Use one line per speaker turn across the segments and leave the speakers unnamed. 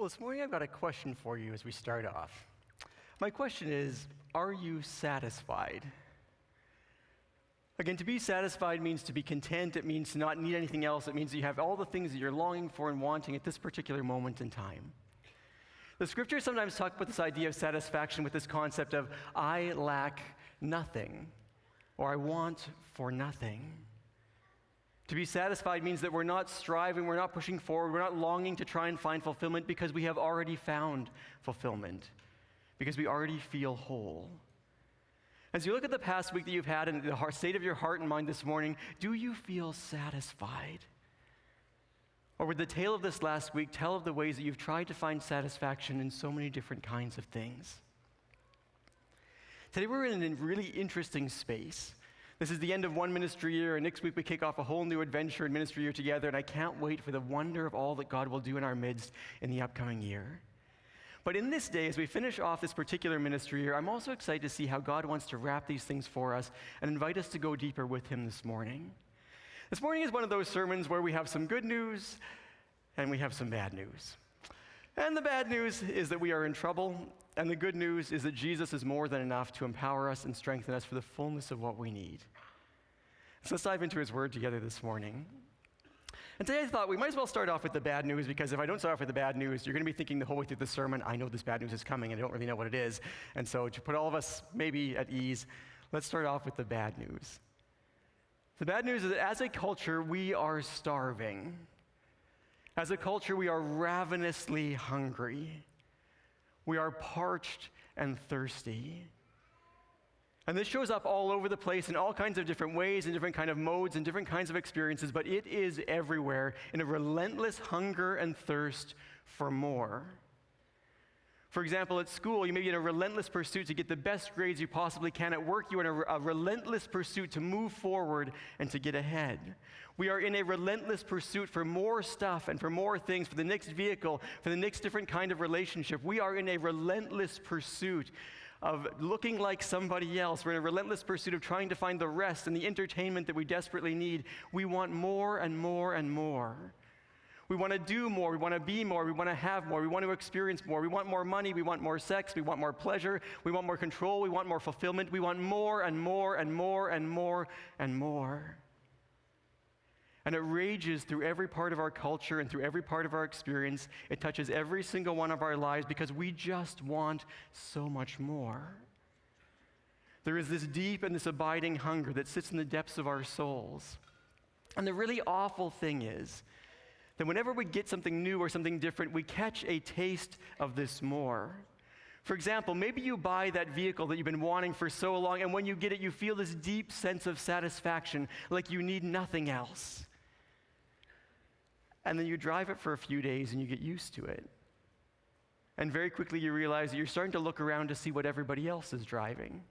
Well, this morning I've got a question for you as we start off. My question is, are you satisfied? Again, to be satisfied means to be content. It means to not need anything else. It means that you have all the things that you're longing for and wanting at this particular moment in time. The scriptures sometimes talk about this idea of satisfaction with this concept of, I lack nothing, or I want for nothing. To be satisfied means that we're not striving, we're not pushing forward, we're not longing to try and find fulfillment because we have already found fulfillment, because we already feel whole. As you look at the past week that you've had and the state of your heart and mind this morning, do you feel satisfied? Or would the tale of this last week tell of the ways that you've tried to find satisfaction in so many different kinds of things? Today we're in a really interesting space. This is the end of one ministry year, and next week we kick off a whole new adventure and ministry year together, and I can't wait for the wonder of all that God will do in our midst in the upcoming year. But in this day, as we finish off this particular ministry year, I'm also excited to see how God wants to wrap these things for us and invite us to go deeper with Him this morning. This morning is one of those sermons where we have some good news and we have some bad news. And the bad news is that we are in trouble, and the good news is that Jesus is more than enough to empower us and strengthen us for the fullness of what we need. So let's dive into His Word together this morning. And today I thought we might as well start off with the bad news, because if I don't start off with the bad news, you're going to be thinking the whole way through the sermon, I know this bad news is coming, and I don't really know what it is. And so to put all of us maybe at ease, let's start off with the bad news. The bad news is that as a culture, we are starving. As a culture, we are ravenously hungry. We are parched and thirsty. And this shows up all over the place in all kinds of different ways, in different kind of modes, and different kinds of experiences, but it is everywhere in a relentless hunger and thirst for more. For example, at school, you may be in a relentless pursuit to get the best grades you possibly can. At work, you're in a relentless pursuit to move forward and to get ahead. We are in a relentless pursuit for more stuff and for more things, for the next vehicle, for the next different kind of relationship. We are in a relentless pursuit of looking like somebody else. We're in a relentless pursuit of trying to find the rest and the entertainment that we desperately need. We want more and more and more. We want to do more, we want to be more, we want to have more, we want to experience more, we want more money, we want more sex, we want more pleasure, we want more control, we want more fulfillment, we want more and more and more and more and more. And it rages through every part of our culture and through every part of our experience. It touches every single one of our lives because we just want so much more. There is this deep and this abiding hunger that sits in the depths of our souls. And the really awful thing is that whenever we get something new or something different, we catch a taste of this more. For example, maybe you buy that vehicle that you've been wanting for so long, and when you get it, you feel this deep sense of satisfaction, like you need nothing else. And then you drive it for a few days and you get used to it. And very quickly you realize that you're starting to look around to see what everybody else is driving.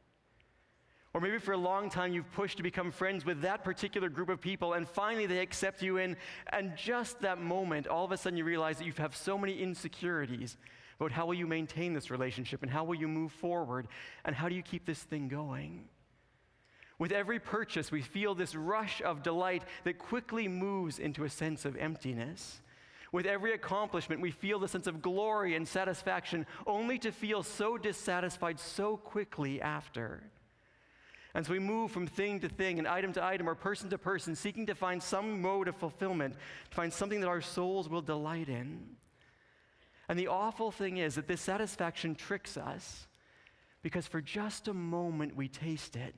Or maybe for a long time you've pushed to become friends with that particular group of people, and finally they accept you in, and just that moment, all of a sudden you realize that you have so many insecurities about how will you maintain this relationship, and how will you move forward, and how do you keep this thing going. With every purchase, we feel this rush of delight that quickly moves into a sense of emptiness. With every accomplishment, we feel the sense of glory and satisfaction, only to feel so dissatisfied so quickly after. And so we move from thing to thing and item to item or person to person, seeking to find some mode of fulfillment, to find something that our souls will delight in. And the awful thing is that this satisfaction tricks us, because for just a moment we taste it.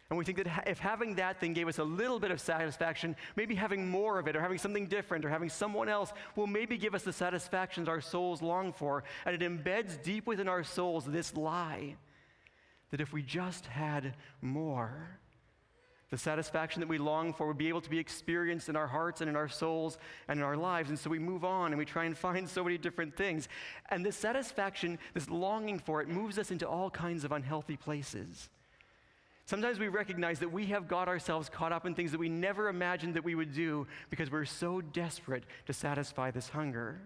And we think that if having that thing gave us a little bit of satisfaction, maybe having more of it, or having something different, or having someone else will maybe give us the satisfactions our souls long for. And it embeds deep within our souls this lie that if we just had more, the satisfaction that we long for would be able to be experienced in our hearts and in our souls and in our lives. And so we move on and we try and find so many different things. And this satisfaction, this longing for it, moves us into all kinds of unhealthy places. Sometimes we recognize that we have got ourselves caught up in things that we never imagined that we would do because we're so desperate to satisfy this hunger.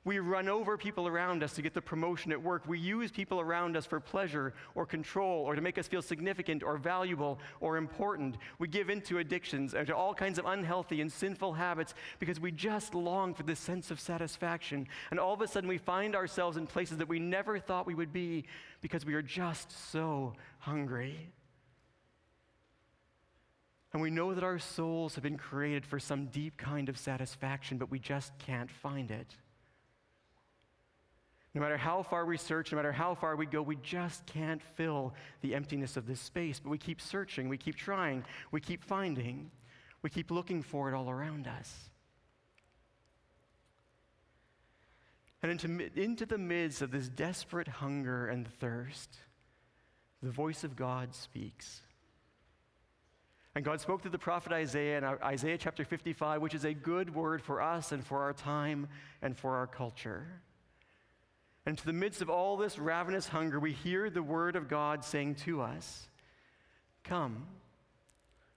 We run over people around us to get the promotion at work. We use people around us for pleasure or control or to make us feel significant or valuable or important. We give in to addictions and to all kinds of unhealthy and sinful habits because we just long for this sense of satisfaction. And all of a sudden we find ourselves in places that we never thought we would be because we are just so hungry. And we know that our souls have been created for some deep kind of satisfaction, but we just can't find it. No matter how far we search, no matter how far we go, we just can't fill the emptiness of this space. But we keep searching, we keep trying, we keep finding, we keep looking for it all around us. And into the midst of this desperate hunger and thirst, the voice of God speaks. And God spoke through the prophet Isaiah in Isaiah chapter 55, which is a good word for us and for our time and for our culture. And to the midst of all this ravenous hunger, we hear the word of God saying to us, "Come,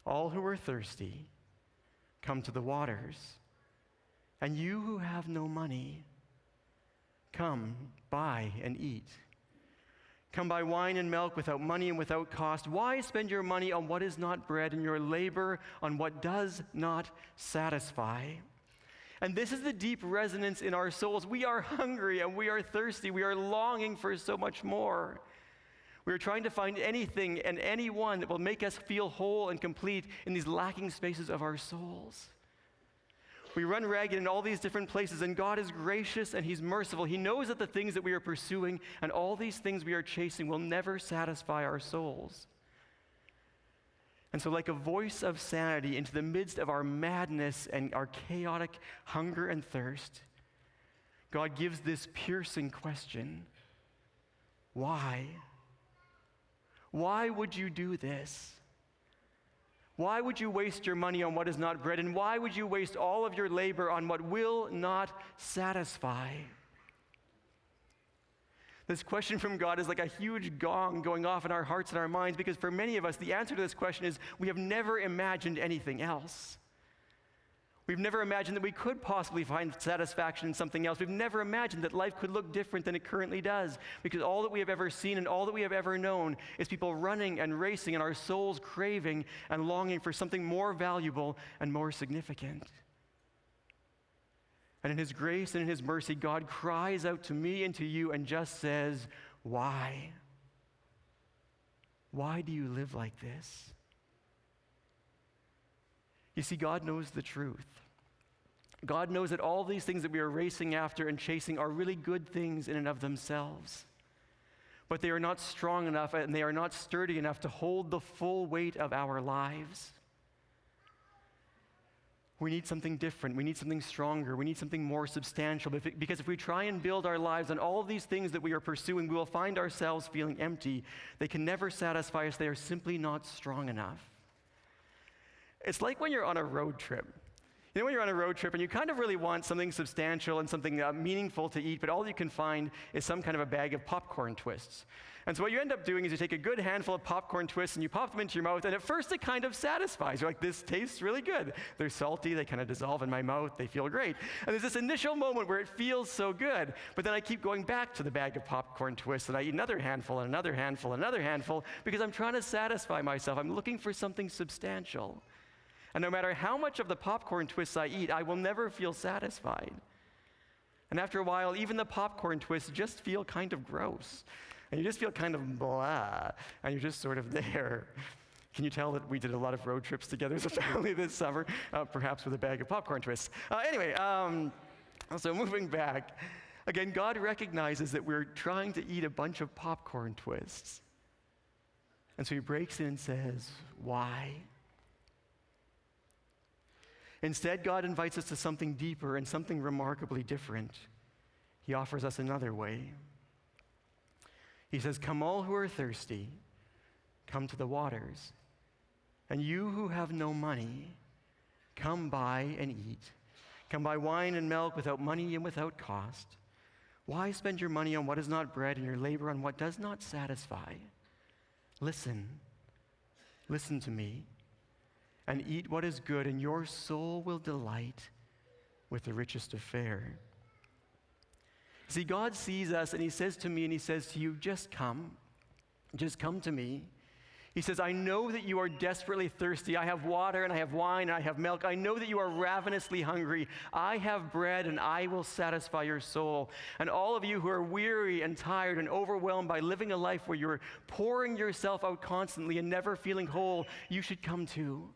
all who are thirsty, come to the waters. And you who have no money, come, buy and eat. Come buy wine and milk without money and without cost. Why spend your money on what is not bread and your labor on what does not satisfy?" And this is the deep resonance in our souls. We are hungry and we are thirsty. We are longing for so much more. We are trying to find anything and anyone that will make us feel whole and complete in these lacking spaces of our souls. We run ragged in all these different places, and God is gracious and He's merciful. He knows that the things that we are pursuing and all these things we are chasing will never satisfy our souls. And so like a voice of sanity into the midst of our madness and our chaotic hunger and thirst, God gives this piercing question: why? Why would you do this? Why would you waste your money on what is not bread? And why would you waste all of your labor on what will not satisfy? This question from God is like a huge gong going off in our hearts and our minds, because for many of us, the answer to this question is we have never imagined anything else. We've never imagined that we could possibly find satisfaction in something else. We've never imagined that life could look different than it currently does, because all that we have ever seen and all that we have ever known is people running and racing and our souls craving and longing for something more valuable and more significant. And in His grace and in His mercy, God cries out to me and to you and just says, why? Why do you live like this? You see, God knows the truth. God knows that all these things that we are racing after and chasing are really good things in and of themselves. But they are not strong enough and they are not sturdy enough to hold the full weight of our lives. We need something different. We need something stronger. We need something more substantial. Because if we try and build our lives on all of these things that we are pursuing, we will find ourselves feeling empty. They can never satisfy us. They are simply not strong enough. It's like when you're on a road trip. You know, when you're on a road trip and you kind of really want something substantial and something meaningful to eat, but all you can find is some kind of a bag of popcorn twists. And so what you end up doing is you take a good handful of popcorn twists and you pop them into your mouth, and at first it kind of satisfies. You're like, this tastes really good. They're salty, they kind of dissolve in my mouth, they feel great. And there's this initial moment where it feels so good, but then I keep going back to the bag of popcorn twists and I eat another handful and another handful and another handful because I'm trying to satisfy myself. I'm looking for something substantial. And no matter how much of the popcorn twists I eat, I will never feel satisfied. And after a while, even the popcorn twists just feel kind of gross. And you just feel kind of blah, and you're just sort of there. Can you tell that we did a lot of road trips together as a family this summer, perhaps with a bag of popcorn twists? So moving back, again, God recognizes that we're trying to eat a bunch of popcorn twists. And so He breaks in and says, why? Instead, God invites us to something deeper and something remarkably different. He offers us another way. He says, come all who are thirsty, come to the waters. And you who have no money, come buy and eat. Come buy wine and milk without money and without cost. Why spend your money on what is not bread and your labor on what does not satisfy? Listen to me, and eat what is good, and your soul will delight with the richest of fare. See, God sees us, and he says to me and he says to you, just come. Just come to me. He says, I know that you are desperately thirsty. I have water and I have wine and I have milk. I know that you are ravenously hungry. I have bread and I will satisfy your soul. And all of you who are weary and tired and overwhelmed by living a life where you're pouring yourself out constantly and never feeling whole, you should come too.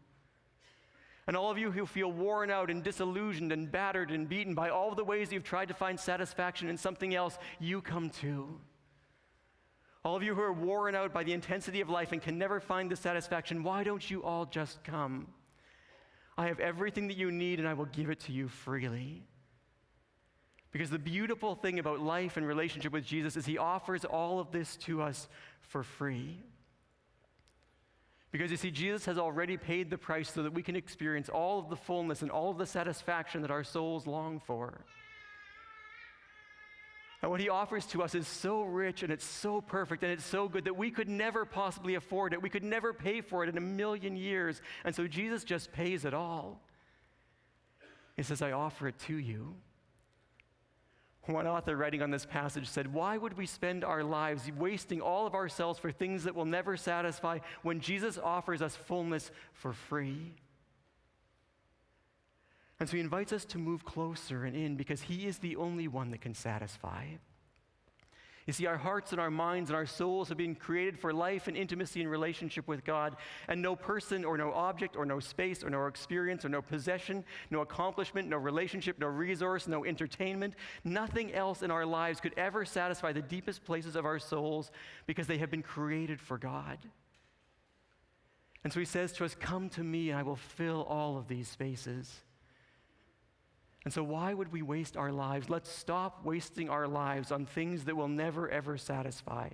And all of you who feel worn out and disillusioned and battered and beaten by all the ways you've tried to find satisfaction in something else, you come too. All of you who are worn out by the intensity of life and can never find the satisfaction, why don't you all just come? I have everything that you need and I will give it to you freely. Because the beautiful thing about life and relationship with Jesus is he offers all of this to us for free. Because you see, Jesus has already paid the price so that we can experience all of the fullness and all of the satisfaction that our souls long for. And what he offers to us is so rich and it's so perfect and it's so good that we could never possibly afford it. We could never pay for it in a million years. And so Jesus just pays it all. He says, I offer it to you. One author writing on this passage said, why would we spend our lives wasting all of ourselves for things that will never satisfy when Jesus offers us fullness for free? And so he invites us to move closer and in because he is the only one that can satisfy. You see, our hearts and our minds and our souls have been created for life and intimacy and relationship with God, and no person or no object or no space or no experience or no possession, no accomplishment, no relationship, no resource, no entertainment, nothing else in our lives could ever satisfy the deepest places of our souls because they have been created for God. And so he says to us, come to me and I will fill all of these spaces. And so why would we waste our lives? Let's stop wasting our lives on things that will never, ever satisfy.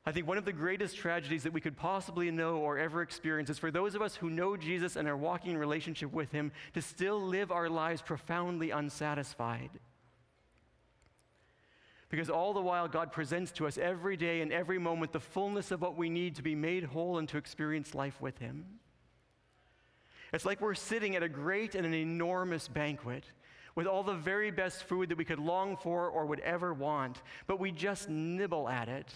I think one of the greatest tragedies that we could possibly know or ever experience is for those of us who know Jesus and are walking in relationship with him to still live our lives profoundly unsatisfied. Because all the while God presents to us every day and every moment the fullness of what we need to be made whole and to experience life with him. It's like we're sitting at a great and an enormous banquet with all the very best food that we could long for or would ever want, but we just nibble at it.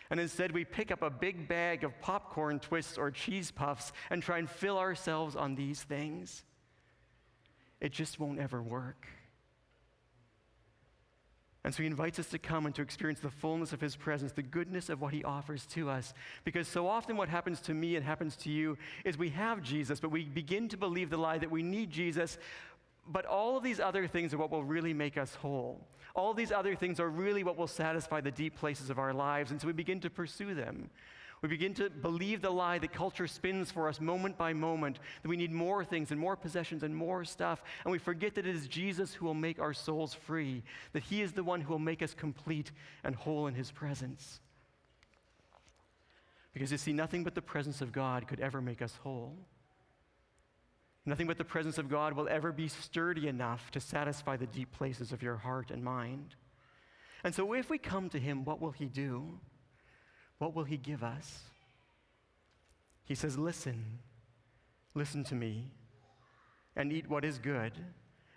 And instead we pick up a big bag of popcorn twists or cheese puffs and try and fill ourselves on these things. It just won't ever work. And so he invites us to come and to experience the fullness of his presence, the goodness of what he offers to us. Because so often what happens to me and happens to you is we have Jesus, but we begin to believe the lie that we need Jesus, but all of these other things are what will really make us whole. All of these other things are really what will satisfy the deep places of our lives, and so we begin to pursue them. We begin to believe the lie that culture spins for us moment by moment, that we need more things and more possessions and more stuff, and we forget that it is Jesus who will make our souls free, that he is the one who will make us complete and whole in his presence. Because you see, nothing but the presence of God could ever make us whole. Nothing but the presence of God will ever be sturdy enough to satisfy the deep places of your heart and mind. And so if we come to him, what will he do? What will he give us? He says, listen to me, and eat what is good,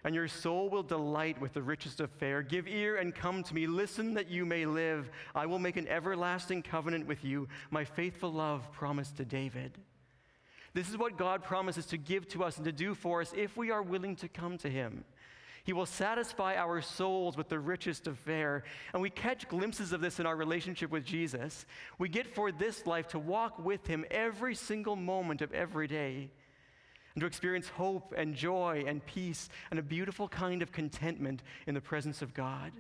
and your soul will delight with the richest of fare. Give ear and come to me. Listen that you may live. I will make an everlasting covenant with you, my faithful love promised to David. This is what God promises to give to us and to do for us if we are willing to come to him. He will satisfy our souls with the richest of fare. And we catch glimpses of this in our relationship with Jesus. We get for this life to walk with him every single moment of every day and to experience hope and joy and peace and a beautiful kind of contentment in the presence of God.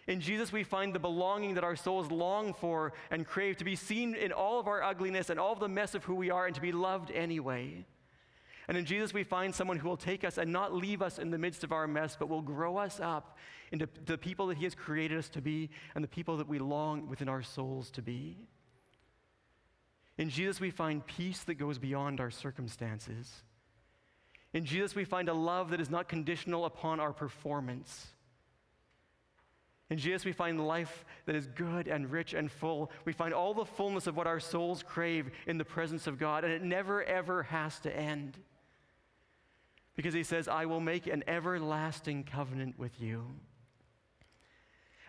In Jesus, we find the belonging that our souls long for and crave, to be seen in all of our ugliness and all of the mess of who we are and to be loved anyway. And in Jesus, we find someone who will take us and not leave us in the midst of our mess, but will grow us up into the people that he has created us to be and the people that we long within our souls to be. In Jesus, we find peace that goes beyond our circumstances. In Jesus, we find a love that is not conditional upon our performance. In Jesus, we find life that is good and rich and full. We find all the fullness of what our souls crave in the presence of God, and it never, ever has to end. Because he says, I will make an everlasting covenant with you.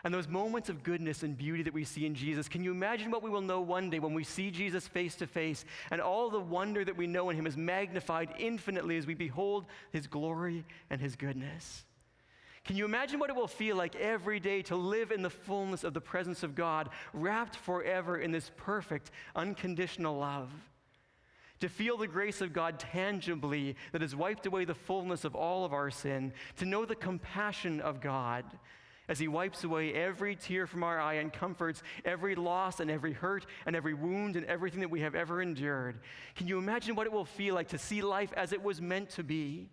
And those moments of goodness and beauty that we see in Jesus, can you imagine what we will know one day when we see Jesus face to face, and all the wonder that we know in him is magnified infinitely as we behold his glory and his goodness? Can you imagine what it will feel like every day to live in the fullness of the presence of God, wrapped forever in this perfect, unconditional love? To feel the grace of God tangibly that has wiped away the fullness of all of our sin, to know the compassion of God as he wipes away every tear from our eye and comforts every loss and every hurt and every wound and everything that we have ever endured. Can you imagine what it will feel like to see life as it was meant to be?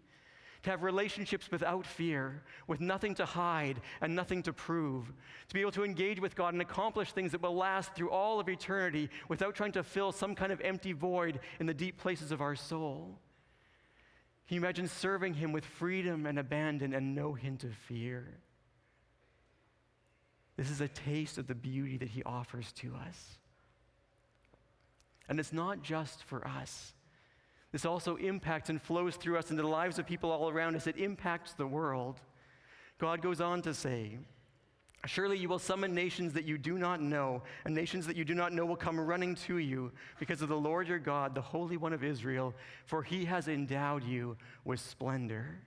To have relationships without fear, with nothing to hide and nothing to prove. To be able to engage with God and accomplish things that will last through all of eternity without trying to fill some kind of empty void in the deep places of our soul. Can you imagine serving him with freedom and abandon and no hint of fear? This is a taste of the beauty that he offers to us. And it's not just for us. This also impacts and flows through us into the lives of people all around us. It impacts the world. God goes on to say, surely you will summon nations that you do not know, and nations that you do not know will come running to you because of the Lord your God, the Holy One of Israel, for he has endowed you with splendor.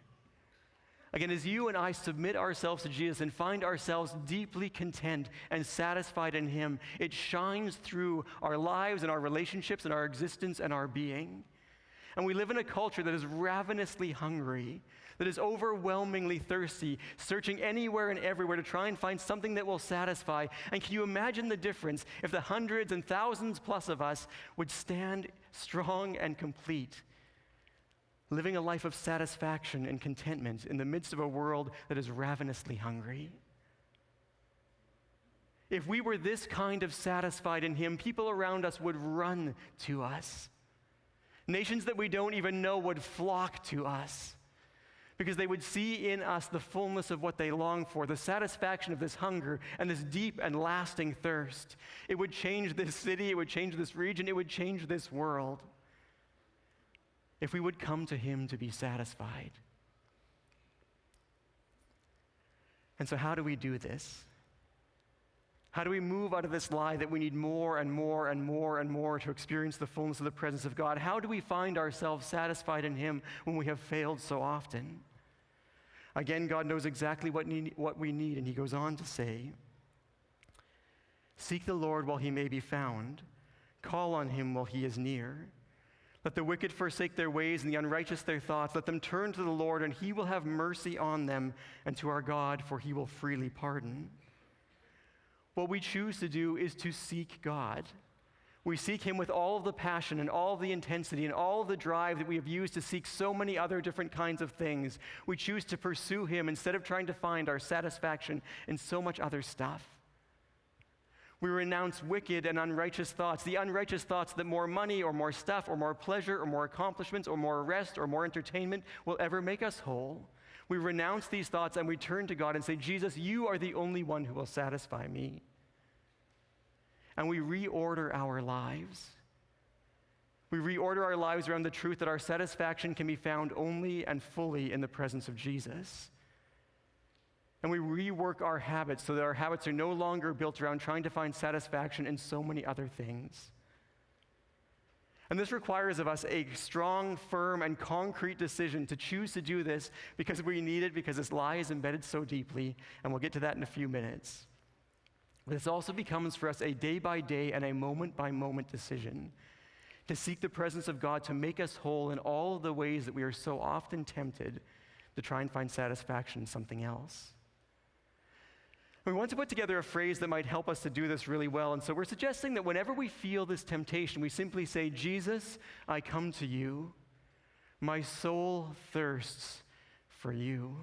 Again, as you and I submit ourselves to Jesus and find ourselves deeply content and satisfied in him, it shines through our lives and our relationships and our existence and our being. And we live in a culture that is ravenously hungry, that is overwhelmingly thirsty, searching anywhere and everywhere to try and find something that will satisfy. And can you imagine the difference if the hundreds and thousands plus of us would stand strong and complete, living a life of satisfaction and contentment in the midst of a world that is ravenously hungry? If we were this kind of satisfied in him, people around us would run to us. Nations that we don't even know would flock to us because they would see in us the fullness of what they long for, the satisfaction of this hunger and this deep and lasting thirst. It would change this city, it would change this region, it would change this world if we would come to him to be satisfied. And so how do we do this? How do we move out of this lie that we need more and more and more and more to experience the fullness of the presence of God? How do we find ourselves satisfied in him when we have failed so often? Again, God knows exactly what we need, and he goes on to say, seek the Lord while he may be found. Call on him while he is near. Let the wicked forsake their ways and the unrighteous their thoughts. Let them turn to the Lord, and he will have mercy on them, and to our God, for he will freely pardon. What we choose to do is to seek God. We seek him with all of the passion and all of the intensity and all of the drive that we have used to seek so many other different kinds of things. We choose to pursue him instead of trying to find our satisfaction in so much other stuff. We renounce wicked and unrighteous thoughts, the unrighteous thoughts that more money or more stuff or more pleasure or more accomplishments or more rest or more entertainment will ever make us whole. We renounce these thoughts and we turn to God and say, Jesus, you are the only one who will satisfy me. And we reorder our lives. We reorder our lives around the truth that our satisfaction can be found only and fully in the presence of Jesus. And we rework our habits so that our habits are no longer built around trying to find satisfaction in so many other things. And this requires of us a strong, firm, and concrete decision to choose to do this because we need it, because this lie is embedded so deeply, and we'll get to that in a few minutes. But this also becomes for us a day-by-day and a moment-by-moment decision to seek the presence of God to make us whole in all of the ways that we are so often tempted to try and find satisfaction in something else. We want to put together a phrase that might help us to do this really well. And so we're suggesting that whenever we feel this temptation, we simply say, Jesus, I come to you. My soul thirsts for you.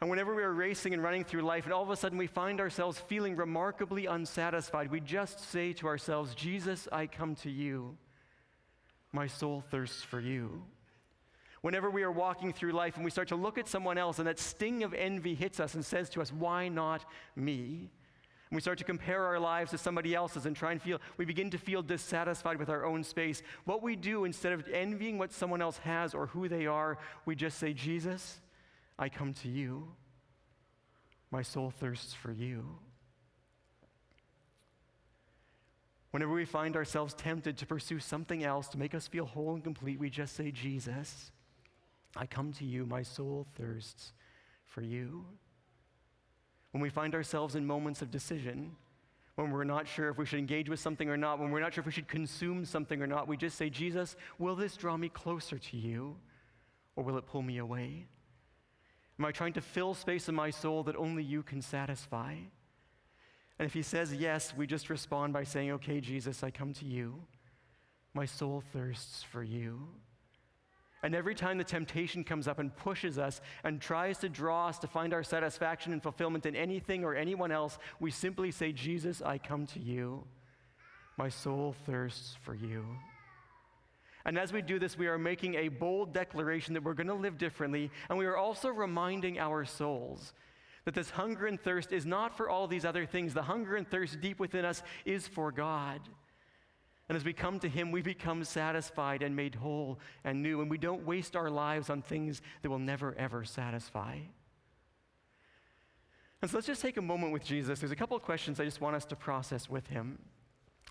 And whenever we are racing and running through life, and all of a sudden we find ourselves feeling remarkably unsatisfied, we just say to ourselves, Jesus, I come to you. My soul thirsts for you. Whenever we are walking through life and we start to look at someone else and that sting of envy hits us and says to us, why not me? We start to compare our lives to somebody else's and we begin to feel dissatisfied with our own space. What we do, instead of envying what someone else has or who they are, we just say, Jesus, I come to you. My soul thirsts for you. Whenever we find ourselves tempted to pursue something else to make us feel whole and complete, we just say, Jesus, I come to you. My soul thirsts for you. When we find ourselves in moments of decision, when we're not sure if we should engage with something or not, when we're not sure if we should consume something or not, we just say, Jesus, will this draw me closer to you, or will it pull me away? Am I trying to fill space in my soul that only you can satisfy? And if he says yes, we just respond by saying, okay, Jesus, I come to you. My soul thirsts for you. And every time the temptation comes up and pushes us and tries to draw us to find our satisfaction and fulfillment in anything or anyone else, we simply say, Jesus, I come to you. My soul thirsts for you. And as we do this, we are making a bold declaration that we're going to live differently, and we are also reminding our souls that this hunger and thirst is not for all these other things. The hunger and thirst deep within us is for God. And as we come to him, we become satisfied and made whole and new, and we don't waste our lives on things that will never, ever satisfy. And so let's just take a moment with Jesus. There's a couple of questions I just want us to process with him.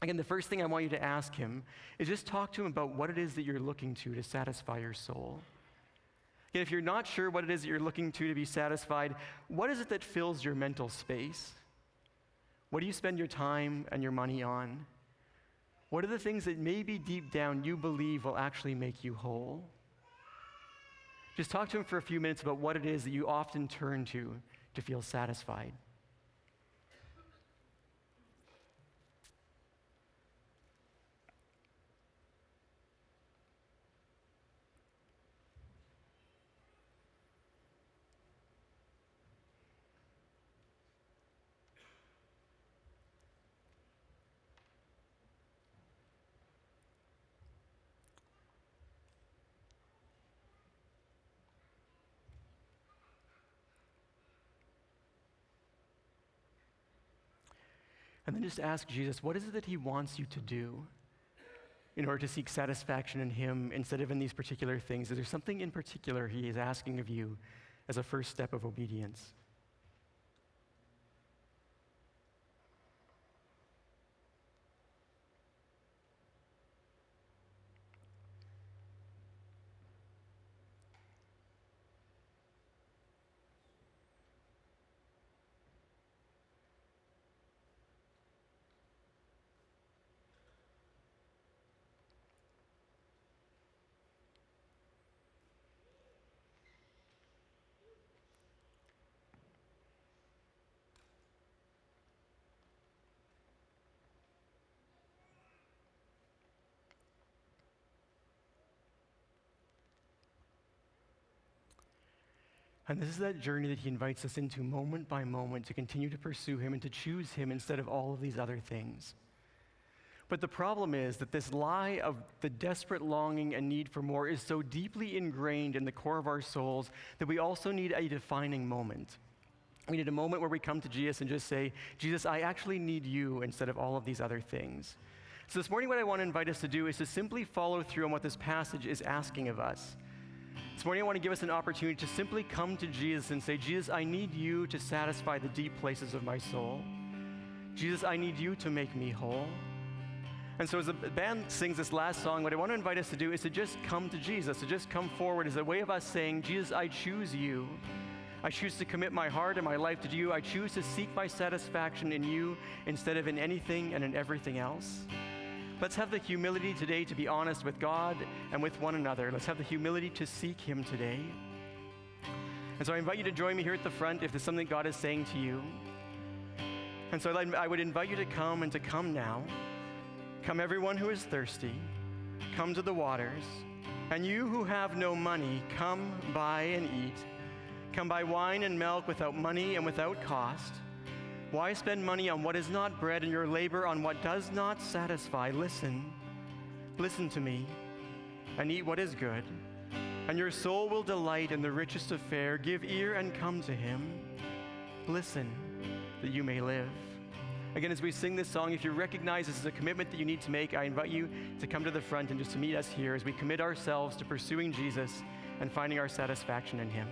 Again, the first thing I want you to ask him is just talk to him about what it is that you're looking to satisfy your soul. Again, if you're not sure what it is that you're looking to be satisfied, what is it that fills your mental space? What do you spend your time and your money on? What are the things that maybe deep down you believe will actually make you whole? Just talk to him for a few minutes about what it is that you often turn to feel satisfied. And then just ask Jesus, what is it that he wants you to do in order to seek satisfaction in him instead of in these particular things? Is there something in particular he is asking of you as a first step of obedience? And this is that journey that he invites us into moment by moment to continue to pursue him and to choose him instead of all of these other things. But the problem is that this lie of the desperate longing and need for more is so deeply ingrained in the core of our souls that we also need a defining moment. We need a moment where we come to Jesus and just say, Jesus, I actually need you instead of all of these other things. So this morning what I want to invite us to do is to simply follow through on what this passage is asking of us. This morning I want to give us an opportunity to simply come to Jesus and say, Jesus, I need you to satisfy the deep places of my soul. Jesus, I need you to make me whole. And so as the band sings this last song, what I want to invite us to do is to just come to Jesus, to just come forward as a way of us saying, Jesus, I choose you. I choose to commit my heart and my life to you. I choose to seek my satisfaction in you instead of in anything and in everything else. Let's have the humility today to be honest with God and with one another. Let's have the humility to seek him today. And so I invite you to join me here at the front if there's something God is saying to you. And so I would invite you to come and to come now. Come everyone who is thirsty, come to the waters. And you who have no money, come buy and eat. Come buy wine and milk without money and without cost. Why spend money on what is not bread and your labor on what does not satisfy? Listen to me, and eat what is good, and your soul will delight in the richest of fare. Give ear and come to him. Listen, that you may live. Again, as we sing this song, if you recognize this is a commitment that you need to make, I invite you to come to the front and just to meet us here as we commit ourselves to pursuing Jesus and finding our satisfaction in him.